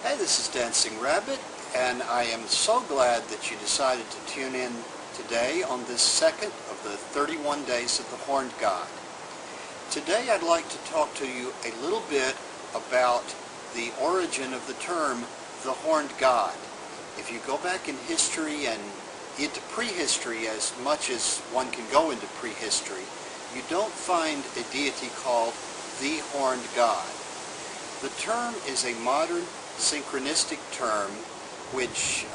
Hey, this is Dancing Rabbit, and I am so glad that you decided to tune in today on this second of the 31 Days of the Horned God. Today I'd like to talk to you a little bit about the origin of the term the Horned God. If you go back in history and into prehistory, as much as one can go into prehistory, you don't find a deity called the Horned God. The term is a modern synchronistic term which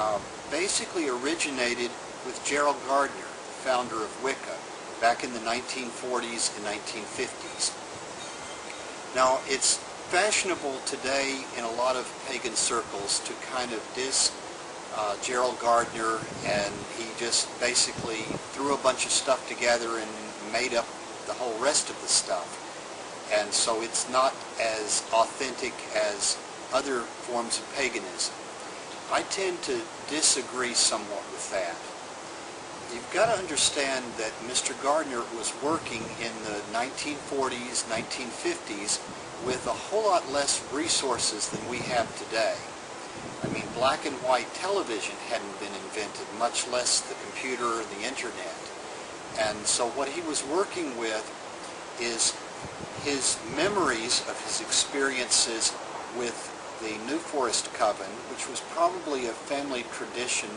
basically originated with Gerald Gardner, founder of Wicca, back in the 1940s and 1950s. Now, it's fashionable today in a lot of pagan circles to kind of diss Gerald Gardner, and he just basically threw a bunch of stuff together and made up the whole rest of the stuff. And so it's not as authentic as other forms of paganism. I tend to disagree somewhat with that. You've got to understand that Mr. Gardner was working in the 1940s, 1950s with a whole lot less resources than we have today. I mean, black and white television hadn't been invented, much less the computer or the internet. And so what he was working with is his memories of his experiences with the New Forest Coven, which was probably a family tradition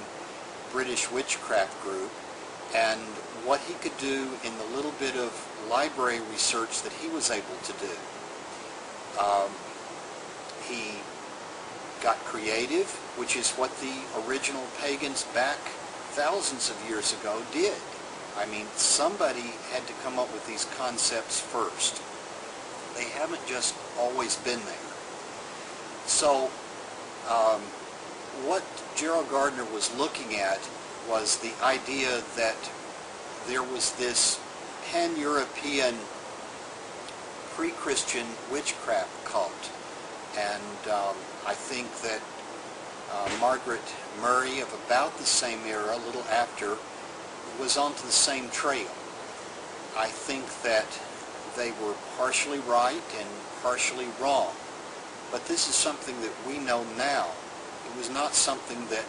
British witchcraft group, and what he could do in the little bit of library research that he was able to do. He got creative, which is what the original pagans back thousands of years ago did. I mean, somebody had to come up with these concepts first. They haven't just always been there. So, what Gerald Gardner was looking at was the idea that there was this pan-European pre-Christian witchcraft cult. And I think that Margaret Murray, of about the same era, a little after, was onto the same trail. I think that they were partially right and partially wrong. But this is something that we know now. It was not something that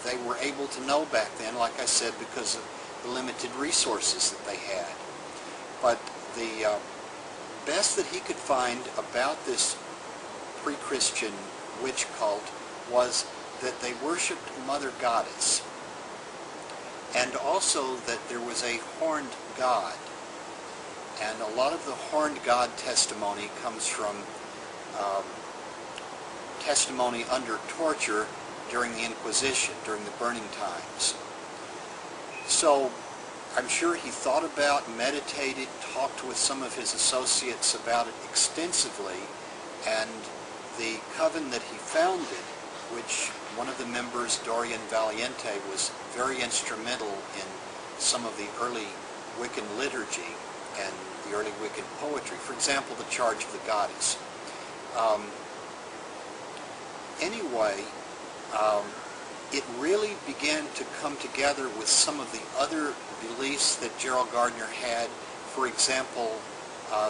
they were able to know back then, like I said, because of the limited resources that they had. But the best that he could find about this pre-Christian witch cult was that they worshipped Mother Goddess, and also that there was a horned god. And a lot of the horned god testimony comes from testimony under torture during the Inquisition, during the burning times. So I'm sure he thought about, meditated, talked with some of his associates about it extensively, and the coven that he founded, which one of the members, Dorian Valiente, was very instrumental in some of the early Wiccan liturgy and the early Wiccan poetry. For example, the Charge of the Goddess. Anyway, it really began to come together with some of the other beliefs that Gerald Gardner had. For example,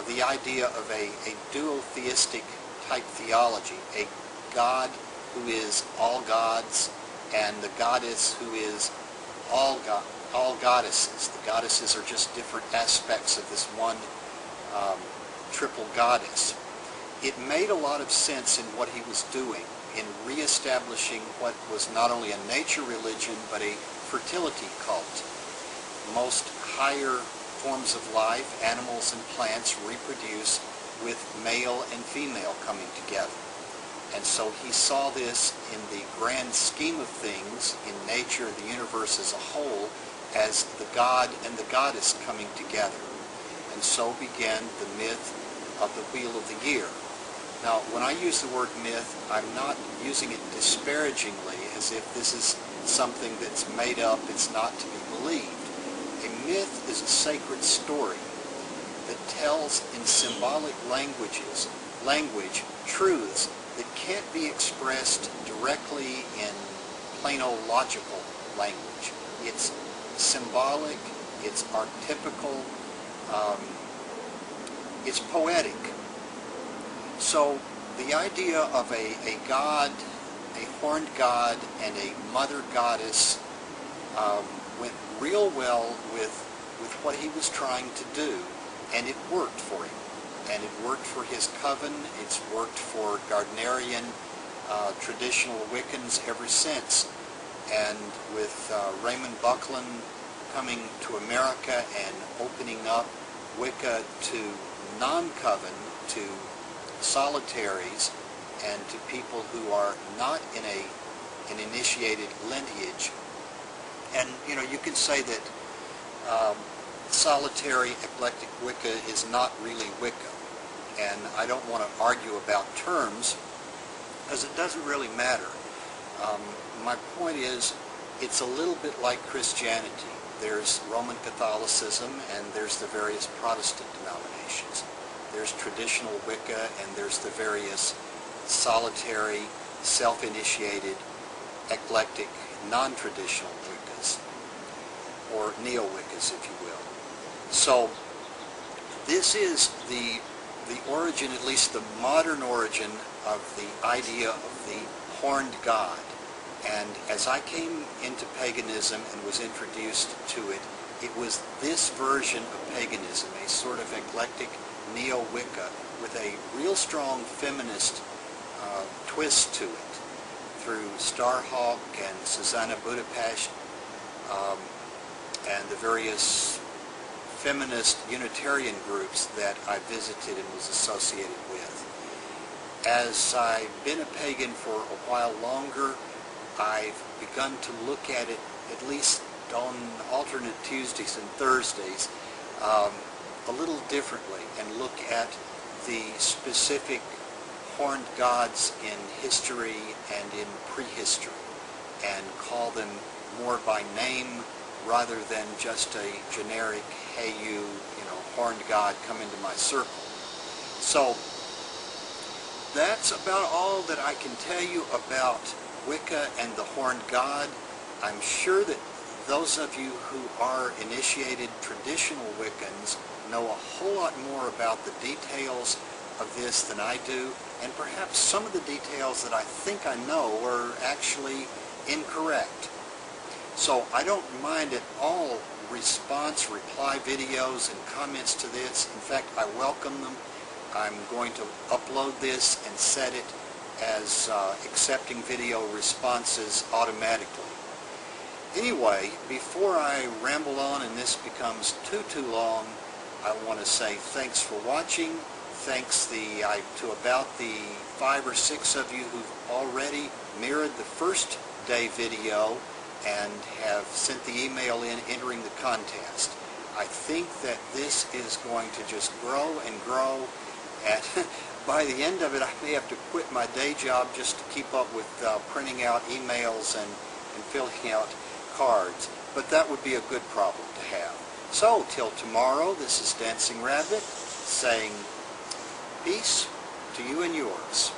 the idea of a duotheistic type theology, a God who is all gods and the goddess who is all goddesses. The goddesses are just different aspects of this one triple goddess. It made a lot of sense in what he was doing in reestablishing what was not only a nature religion but a fertility cult. Most higher forms of life, animals and plants, reproduce with male and female coming together. And so he saw this in the grand scheme of things, in nature, the universe as a whole, as the god and the goddess coming together. And so began the myth of the Wheel of the Year. Now, when I use the word myth, I'm not using it disparagingly, as if this is something that's made up, it's not to be believed. A myth is a sacred story that tells in symbolic language truths that can't be expressed directly in plain old logical language. It's symbolic, it's archetypical, it's poetic. So the idea of a god, a horned god, and a mother goddess went real well with what he was trying to do, and it worked for him. And it worked for his coven. It's worked for Gardnerian traditional Wiccans ever since. And with Raymond Buckland coming to America and opening up Wicca to non-coven, to solitaries, and to people who are not in an initiated lineage. And you can say that solitary eclectic Wicca is not really Wicca. And I don't want to argue about terms, as it doesn't really matter. My point is, it's a little bit like Christianity. There's Roman Catholicism, and there's the various Protestant denominations. There's traditional Wicca, and there's the various solitary, self-initiated, eclectic, non-traditional Wiccas, or neo-Wiccas, if you will. So this is the origin, at least the modern origin, of the idea of the horned god. And as I came into paganism and was introduced to it, it was this version of paganism, a sort of eclectic neo-Wicca with a real strong feminist twist to it, through Starhawk and Susanna Budapest and the various feminist Unitarian groups that I visited and was associated with. As I've been a pagan for a while longer, I've begun to look at it, at least on alternate Tuesdays and Thursdays, a little differently, and look at the specific horned gods in history and in prehistory, and call them more by name rather than just a generic, hey you horned god, come into my circle. So that's about all that I can tell you about Wicca and the horned god. I'm sure that those of you who are initiated traditional Wiccans know a whole lot more about the details of this than I do, and perhaps some of the details that I think I know are actually incorrect. So I don't mind at all reply videos and comments to this. In fact, I welcome them. I'm going to upload this and set it as accepting video responses automatically. Anyway, before I ramble on and this becomes too long, I want to say thanks for watching. Thanks to about the 5 or 6 of you who've already mirrored the first day video and have sent the email in entering the contest. I think that this is going to just grow and grow, and by the end of it I may have to quit my day job just to keep up with printing out emails and filling out cards. But that would be a good problem to have. So, till tomorrow, this is Dancing Rabbit saying peace to you and yours.